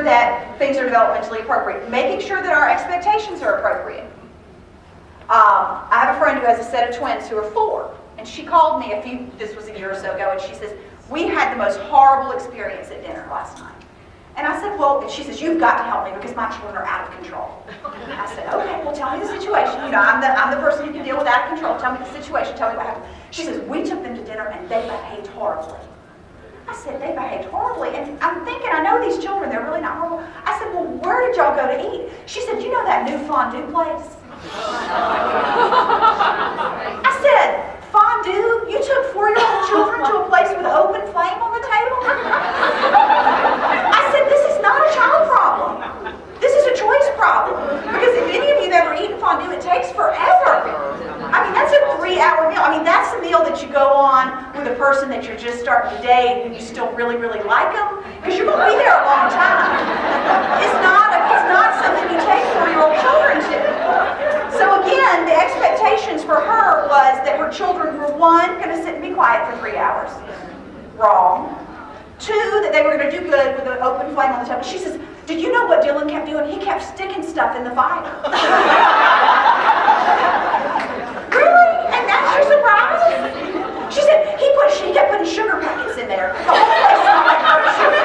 sure that things are developmentally appropriate, making sure that our expectations are appropriate. I have a friend who has a set of twins who are 4, and she called me this was a year or so ago, and she says, we had the most horrible experience at dinner last night. And I said, well, and she says, you've got to help me because my children are out of control. I said, okay, well, tell me the situation. You know, I'm the person who can deal with out of control. Tell me the situation. Tell me what happened. She says, we took them to dinner and they behaved horribly. I said, they behaved horribly. And I'm thinking, I know these children, they're really not horrible. I said, well, where did y'all go to eat? She said, you know that new fondue place? I said, fondue? You took 4-year-old children to a place with an open flame on the table? I said, this is not a child problem. This is a choice problem. Because if any of you have ever eaten fondue, it takes forever. I mean, that's a 3-hour meal. I mean, that's the meal that you go on with a person that you're just starting to date and you still really, really like them. Because you're going to be there a long time. It's not something you take 4-year-old children to. So again, the expectations for her was that her children were, 1, going to sit and be quiet for 3 hours. Wrong. 2, that they were going to do good with an open flame on the table. She says, did you know what Dylan kept doing? He kept sticking stuff in the fire. Really? And that's your surprise? She said, he kept putting sugar packets in there. The whole place smelled like sugar.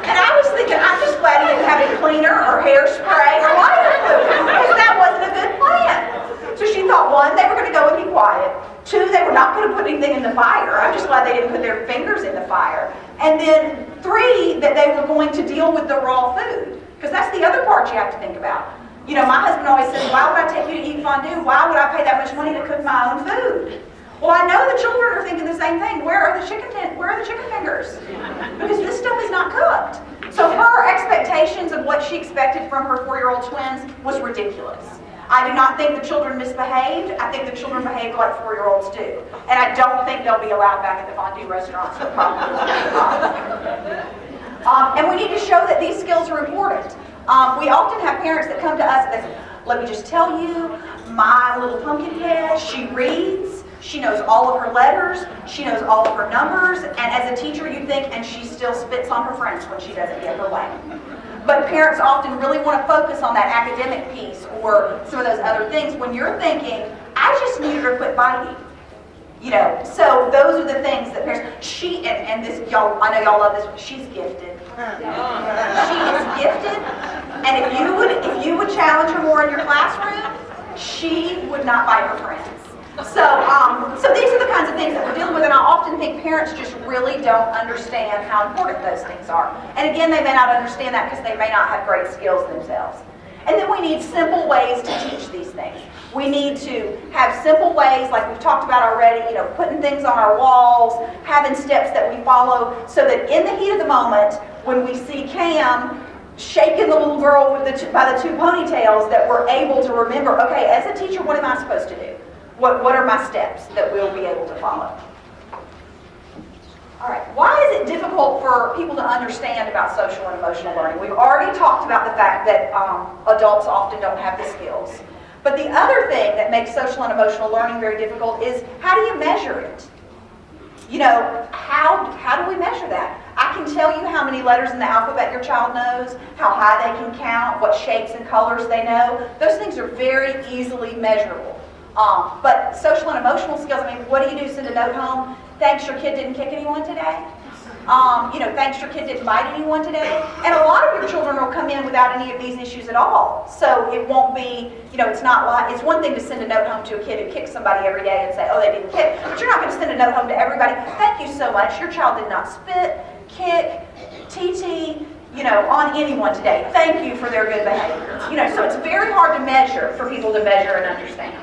And I was thinking, I'm just glad he didn't have a cleaner or hairspray or lighter fluid, because that wasn't a good plan. So she thought, 1, they were going to go and be quiet. 2, they were not going to put anything in the fire. I'm just glad they didn't put their fingers in the fire. And then 3, that they were going to deal with the raw food. Because that's the other part you have to think about. You know, my husband always says, why would I take you to eat fondue? Why would I pay that much money to cook my own food? Well, I know the children are thinking the same thing. Where are the chicken fingers? Because this stuff is not cooked. So her expectations of what she expected from her 4-year-old twins was ridiculous. I do not think the children misbehaved. I think the children behaved like 4-year-olds do. And I don't think they'll be allowed back at the fondue restaurants. And we need to show that these skills are important. We often have parents that come to us and say, let me just tell you, my little pumpkin head, she reads, she knows all of her letters, she knows all of her numbers, and as a teacher you think, and she still spits on her friends when she doesn't get her way. But parents often really want to focus on that academic piece or some of those other things when you're thinking, I just need her to quit biting. You know, so those are the things that parents, and this, y'all, I know y'all love this one, she's gifted. She is gifted, and if you would challenge her more in your classroom, she would not bite her friends. So these are the kinds of things that we're dealing with, and I often think parents just really don't understand how important those things are. And again, they may not understand that because they may not have great skills themselves. And then we need simple ways to teach these things. We need to have simple ways, like we've talked about already, you know, putting things on our walls, having steps that we follow, so that in the heat of the moment, when we see Cam shaking the little girl with by the 2 ponytails, that we're able to remember, okay, as a teacher, what am I supposed to do? What are my steps that we'll be able to follow? All right, why is it difficult for people to understand about social and emotional learning? We've already talked about the fact that adults often don't have the skills. But the other thing that makes social and emotional learning very difficult is, how do you measure it? You know, how do we measure that? I can tell you how many letters in the alphabet your child knows, how high they can count, what shapes and colors they know. Those things are very easily measurable. But social and emotional skills, I mean, what do? Send a note home? Thanks, your kid didn't kick anyone today. You know, thanks, your kid didn't bite anyone today. And a lot of your children will come in without any of these issues at all. So it won't be, you know, it's not like, it's one thing to send a note home to a kid who kicks somebody every day and say, oh, they didn't kick. But you're not going to send a note home to everybody. Thank you so much. Your child did not spit, kick, TT, you know, on anyone today. Thank you for their good behavior. You know, so it's very hard to measure, for people to measure and understand.